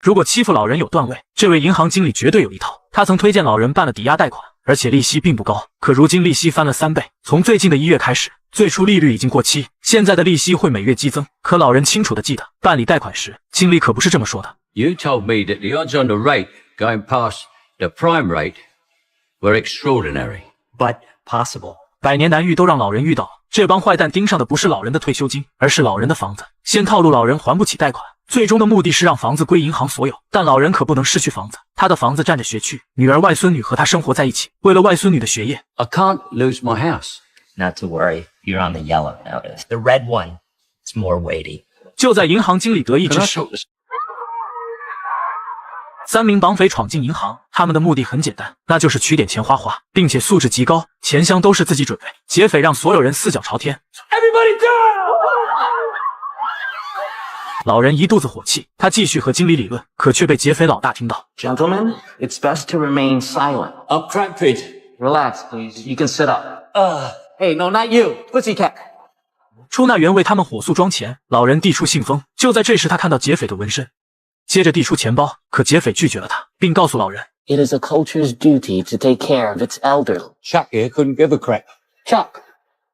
如果欺负老人有段位，这位银行经理绝对有一套。他曾推荐老人办了抵押贷款，而且利息并不高，可如今利息翻了3倍。从最近的1月开始，最初利率已经过期，现在的利息会每月激增。可老人清楚地记得，办理贷款时，经理可不是这么说的。You told me that the odds on the rate going past the prime rate were extraordinary, but possible. 百年难遇都让老人遇到，这帮坏蛋盯上的不是老人的退休金，而是老人的房子。先套路老人还不起贷款，最终的目的是让房子归银行所有。但老人可不能失去房子，他的房子占着学区，女儿外孙女和他生活在一起。为了外孙女的学业 I can't lose my house. Not to worry, you're on the yellow notice. The red one is more weighty. 就在银行经理得意之时，3名绑匪闯进银行，他们的目的很简单，那就是取点钱花花，并且素质极高，钱箱都是自己准备。劫匪让所有人四脚朝天 ，Everybody down！ 老人一肚子火气，他继续和经理理论，可却被劫匪老大听到。Gentlemen, it's best to remain silent. I'm cramping. Relax, please. You can sit up. Hey, no, not you. Pussycat. 出纳员为他们火速装钱，老人递出信封。就在这时，他看到劫匪的纹身，接着递出钱包，可劫匪拒绝了他，并告诉老人 It is a culture's duty to take care of its elderly. Chuck here couldn't give a crap. Chuck.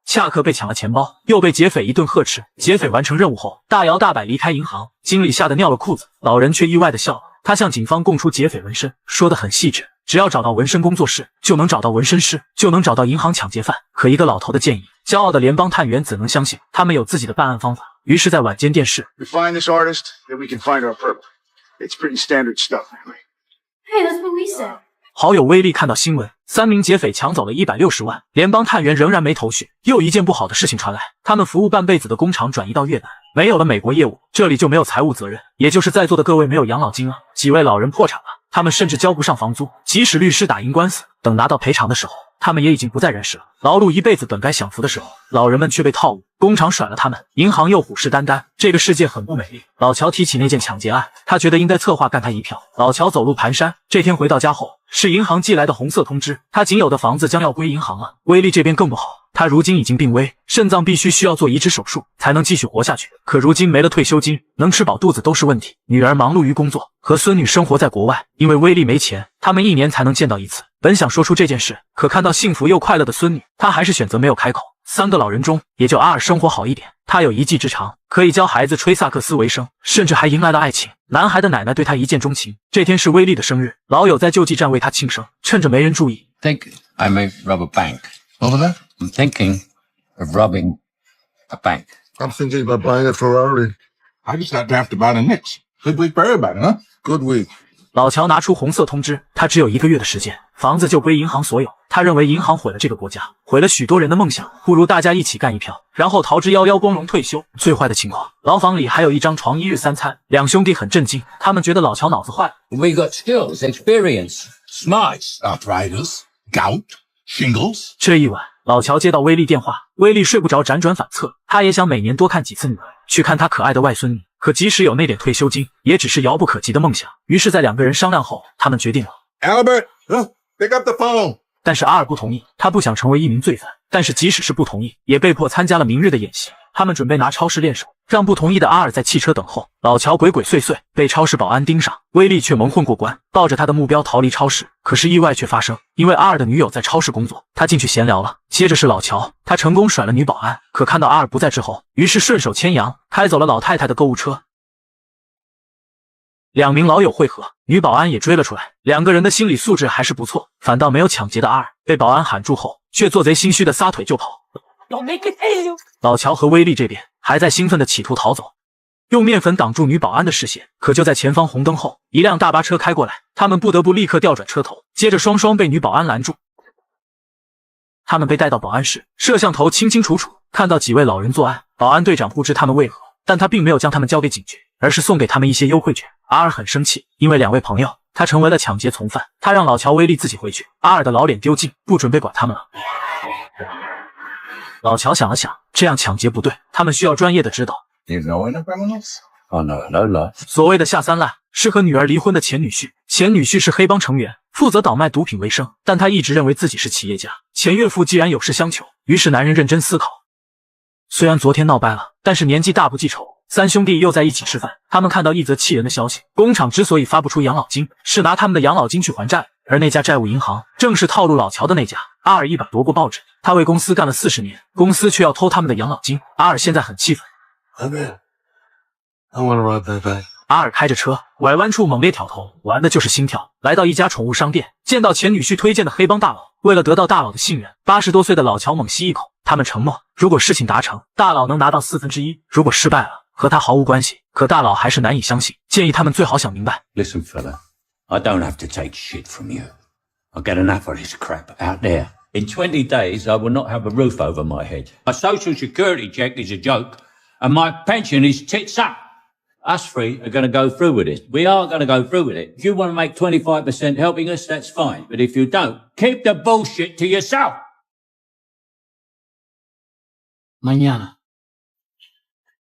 恰克被抢了钱包，又被劫匪一顿呵斥。劫匪完成任务后，大摇大摆离开银行。经理吓得尿了裤子，老人却意外的笑了。他向警方供出劫匪纹身，说得很细致，只要找到纹身工作室，就能找到纹身师，就能找到银行抢劫犯。可一个老头的建议，骄傲的联邦探员怎能相信？他们有自己的办案方法。于是，在晚间电视 We find this artist, then we can find our purple. It's pretty standard stuff, anyway. Hey, that's what we said. 好友威力看到新闻，3名劫匪抢走了160万，联邦探员仍然没头绪。又一件不好的事情传来，他们服务半辈子的工厂转移到越南，没有了美国业务，这里就没有财务责任，也就是在座的各位没有养老金啊。几位老人破产了，他们甚至交不上房租，即使律师打赢官司，等拿到赔偿的时候，他们也已经不在人世了。劳碌一辈子本该享福的时候，老人们却被套路，工厂甩了他们，银行又虎视眈眈，这个世界很不美丽。老乔提起那件抢劫案，他觉得应该策划干他一票。老乔走路蹒跚，这天回到家后，是银行寄来的红色通知，他仅有的房子将要归银行了。威力这边更不好，他如今已经病危，肾脏需要做移植手术才能继续活下去。可如今没了退休金，能吃饱肚子都是问题。女儿忙碌于工作，和孙女生活在国外，因为威力没钱，他们1年才能见到一次。本想说出这件事，可看到幸福又快乐的孙女，他还是选择没有开口。3个老人中，也就阿尔生活好一点，他有一技之长，可以教孩子吹萨克斯为生，甚至还迎来了爱情。男孩的奶奶对他一见钟情。这天是威力的生日，老友在救济站为他庆生，趁着没人注意 Think I may rob a bank. What was that? I'm thinking of robbing a bank. I'm thinking about buying a Ferrari. I just got drafted by the Knicks. Good week for everybody, huh? Good week. 老乔拿出红色通知，他只有1个月的时间，房子就归银行所有。他认为银行毁了这个国家，毁了许多人的梦想，不如大家一起干一票，然后逃之夭夭，光荣退休。最坏的情况，牢房里还有1张床，1日3餐。2兄弟很震惊，他们觉得老乔脑子坏了。We got skills, experience, smarts. Arthritis, gout, shingles. 这一晚，老乔接到威力电话，威力睡不着，辗转反侧。他也想每年多看几次女儿，去看他可爱的外孙女。可即使有那点退休金，也只是遥不可及的梦想。于是，在2个人商量后，他们决定了。Albert, pick up the phone. 但是阿尔不同意，他不想成为一名罪犯。但是即使是不同意，也被迫参加了明日的演习。他们准备拿超市练手，让不同意的阿尔在汽车等候。老乔鬼鬼祟祟，被超市保安盯上，威力却蒙混过关，抱着他的目标逃离超市。可是意外却发生，因为阿尔的女友在超市工作，他进去闲聊了。接着是老乔，他成功甩了女保安，可看到阿尔不在之后，于是顺手牵羊，开走了老太太的购物车。2名老友会合，女保安也追了出来。2个人的心理素质还是不错，反倒没有抢劫的阿尔。被保安喊住后，却做贼心虚的撒腿就跑。老乔和威力这边还在兴奋的企图逃走，用面粉挡住女保安的视线。可就在前方红灯后，一辆大巴车开过来，他们不得不立刻调转车头。接着双双被女保安拦住，他们被带到保安室，摄像头清清楚楚看到几位老人作案。保安队长不知他们为何，但他并没有将他们交给警局，而是送给他们一些优惠券。阿尔很生气，因为2位朋友，他成为了抢劫从犯。他让老乔、威力自己回去，阿尔的老脸丢尽，不准备管他们了。老乔想了想，这样抢劫不对，他们需要专业的指导。You know any criminals? Oh no. 所谓的下三滥，是和女儿离婚的前女婿。前女婿是黑帮成员，负责倒卖毒品为生，但他一直认为自己是企业家。前岳父既然有事相求，于是男人认真思考。虽然昨天闹掰了，但是年纪大不记仇，三兄弟又在一起吃饭。他们看到一则气人的消息：工厂之所以发不出养老金，是拿他们的养老金去还债，而那家债务银行正是套路老乔的那家。阿尔一把夺过报纸，他为公司干了40年，公司却要偷他们的养老金。阿尔现在很气愤。I want to rob that bank. 阿尔开着车，拐弯处猛烈挑头，玩的就是心跳。来到一家宠物商店，见到前女婿推荐的黑帮大佬。为了得到大佬的信任，80多岁的老乔猛吸一口。他们承诺，如果事情达成，大佬能拿到1/4；如果失败了，和他毫无关系。可大佬还是难以相信，建议他们最好想明白。 Listen, fella, I don't have to take shit from you. I get enough of this crap out there. In 20 days, I will not have a roof over my head. My social security check is a joke, and my pension is tits up. Us three are going to go through with it. We are going to go through with it. If you want to make 25% helping us, that's fine. But if you don't, keep the bullshit to yourself. Mañana.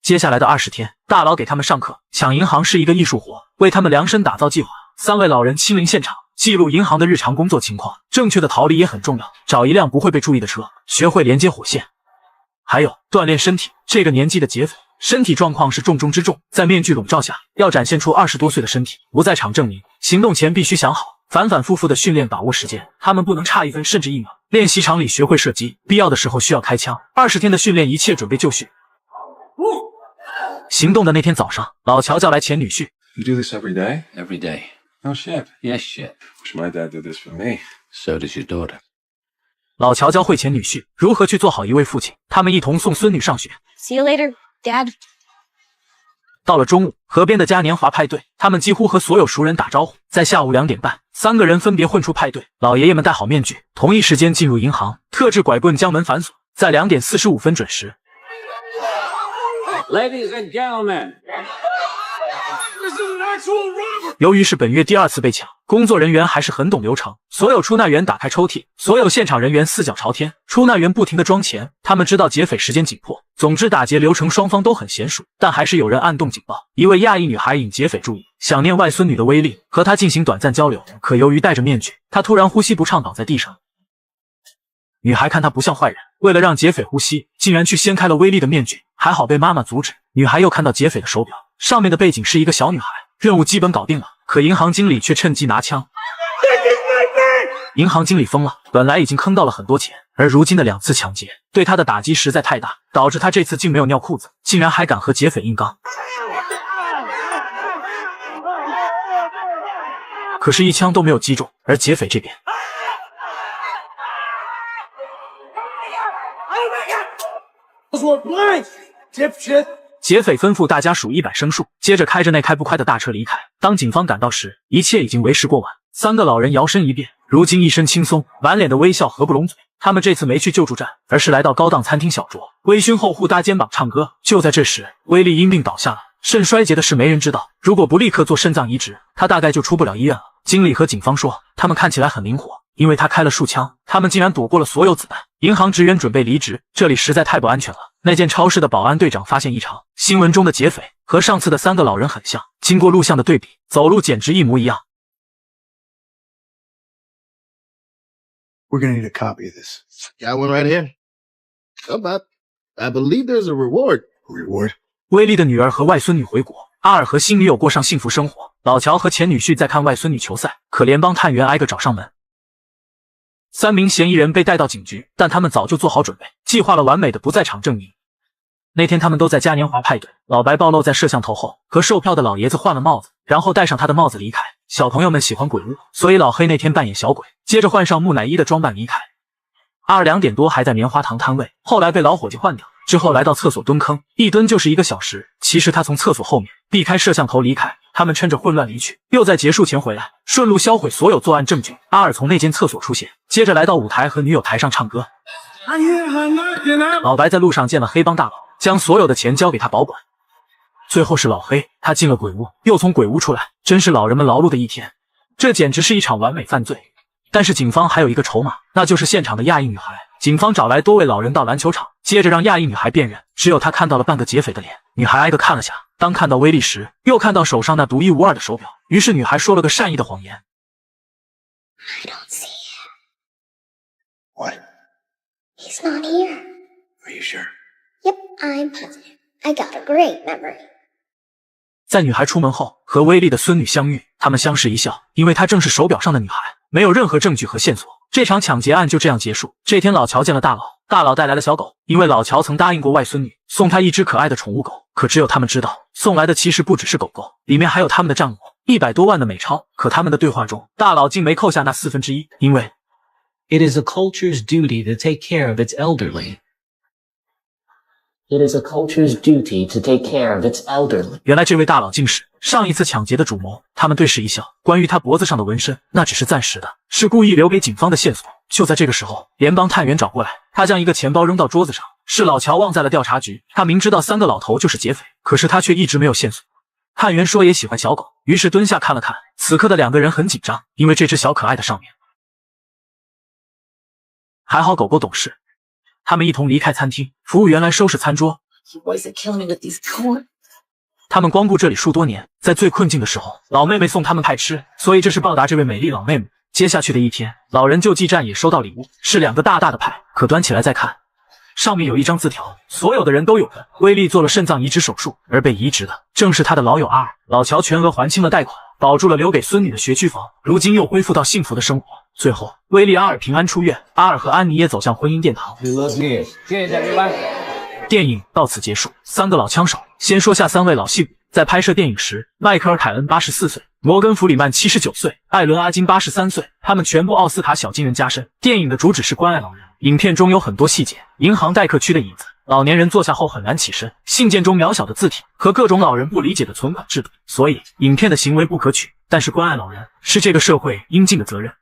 接下来的20天，大佬给他们上课。抢银行是一个艺术活，为他们量身打造计划。3位老人亲临现场，记录银行的日常工作情况。正确的逃离也很重要，找一辆不会被注意的车，学会连接火线。还有锻炼身体。这个年纪的劫匪身体状况是重中之重，在面具笼罩下，要展现出20多岁的身体，不在场证明。行动前必须想好，反反复复的训练，把握时间。他们不能差1分甚至1秒。练习场里学会射击，必要的时候需要开枪。20天的训练，一切准备就绪。行动的那天早上，老乔叫来前女婿。 You do this every day? Every day. No shit. Yes, shit. Wish my dad did this for me. So does your daughter. 老乔教会前女婿如何去做好一位父亲。他们一同送孙女上学。 See you later, Dad. 到了中午，河边的嘉年华派对，他们几乎和所有熟人打招呼。在下午2点半，3个人分别混出派对。老爷爷们戴好面具，同一时间进入银行，特制拐棍将门反锁。在2点45分准时。 Ladies and gentlemen. 由于是本月第2次被抢，工作人员还是很懂流程。所有出纳员打开抽屉，所有现场人员4脚朝天，出纳员不停地装钱。他们知道劫匪时间紧迫，总之打劫流程双方都很娴熟，但还是有人按动警报。一位亚裔女孩引劫匪注意，想念外孙女的威力，和她进行短暂交流。可由于戴着面具，她突然呼吸不畅，倒在地上。女孩看她不像坏人，为了让劫匪呼吸，竟然去掀开了威力的面具，还好被妈妈阻止。女孩又看到劫匪的手表，上面的背景是一个小女孩。任务基本搞定了，可银行经理却趁机拿枪。银行经理疯了，本来已经坑到了很多钱，而如今的2次抢劫对他的打击实在太大，导致他这次竟没有尿裤子，竟然还敢和劫匪硬刚。可是，一枪都没有击中，而劫匪这边。 劫匪吩咐大家数100声数，接着开着那开不快的大车离开。当警方赶到时，一切已经为时过晚。3个老人摇身一变，如今一身轻松，满脸的微笑，合不拢嘴。他们这次没去救助站，而是来到高档餐厅小酌，微醺后互搭肩膀唱歌。就在这时，威利因病倒下了，肾衰竭的事没人知道。如果不立刻做肾脏移植，他大概就出不了医院了。经理和警方说，他们看起来很灵活。 因为他开了数枪，他们竟然躲过了所有子弹。银行职员准备离职，这里实在太不安全了。那间超市的保安队长发现异常，新闻中的劫匪和上次的3个老人很像，经过录像的对比，走路简直一模一样。We're gonna need a copy of this. Got one right here. How about? I believe there's a reward. Reward? 威利的女儿和外孙女回国，阿尔和新女友过上幸福生活。老乔和前女婿在看外孙女球赛，可联邦探员挨个找上门。 3名嫌疑人被带到警局，但他们早就做好准备，计划了完美的不在场证明。那天他们都在嘉年华派对，老白暴露在摄像头后，和售票的老爷子换了帽子，然后戴上他的帽子离开。小朋友们喜欢鬼屋，所以老黑那天扮演小鬼，接着换上木乃伊的装扮离开。阿尔2点多还在棉花糖摊位，后来被老伙计换掉，之后来到厕所蹲坑，一蹲就是1个小时。其实他从厕所后面避开摄像头离开。 他们趁着混乱离去，又在结束前回来，顺路销毁所有作案证据。阿尔从那间厕所出现，接着来到舞台和女友台上唱歌。老白在路上见了黑帮大佬，将所有的钱交给他保管。最后是老黑，他进了鬼屋，又从鬼屋出来，真是老人们劳碌的一天。这简直是一场完美犯罪。但是警方还有一个筹码，那就是现场的亚裔女孩。警方找来多位老人到篮球场，接着让亚裔女孩辨认，只有她看到了半个劫匪的脸。女孩挨个看了下。 当看到威力时，又看到手上那独一无二的手表，于是女孩说了个善意的谎言。I don't see him. What? He's not here. Are you sure? Yep, I'm positive. I got a great memory. 在女孩出门后，和威利的孙女相遇，他们相视一笑，因为她正是手表上的女孩，没有任何证据和线索。这场抢劫案就这样结束。这天，老乔见了大佬，大佬带来了小狗，因为老乔曾答应过外孙女送她一只可爱的宠物狗，可只有他们知道，送来的其实不只是狗狗，里面还有他们的账目，100多万的美钞。可他们的对话中，大佬竟没扣下那1/4，因为 It is a culture's duty to take care of its elderly. It is a culture's duty to take care of its elderly. 原来这位大佬竟是上一次抢劫的主谋。他们对视一笑，关于他脖子上的纹身，那只是暂时的，是故意留给警方的线索。就在这个时候，联邦探员找过来，他将一个钱包扔到桌子上，是老乔忘在了调查局。他明知道3个老头就是劫匪，可是他却一直没有线索。探员说也喜欢小狗，于是蹲下看了看。此刻的2个人很紧张，因为这只小可爱的上面还好狗狗懂事。他们一同离开餐厅，服务员来收拾餐桌。他们光顾这里数多年，在最困境的时候，老妹妹送他们派吃，所以这是报答这位美丽老妹妹。接下去的一天，老人救济站也收到礼物，是2个大大的派，可端起来再看，上面有一张字条，所有的人都有的。威利做了肾脏移植手术，而被移植的正是他的老友阿尔。老乔全额还清了贷款，保住了留给孙女的学区房，如今又恢复到幸福的生活。最后，威利阿尔平安出院，阿尔和安妮也走向婚姻殿堂。电影到此结束。3个老枪手，先说下3位老戏骨。在拍摄电影时，迈克尔·凯恩84岁，摩根·弗里曼79岁，艾伦·阿金83岁，他们全部奥斯卡小金人加身。电影的主旨是关爱老人，影片中有很多细节，银行待客区的椅子，老年人坐下后很难起身，信件中渺小的字体和各种老人不理解的存款制度，所以影片的行为不可取。但是关爱老人是这个社会应尽的责任。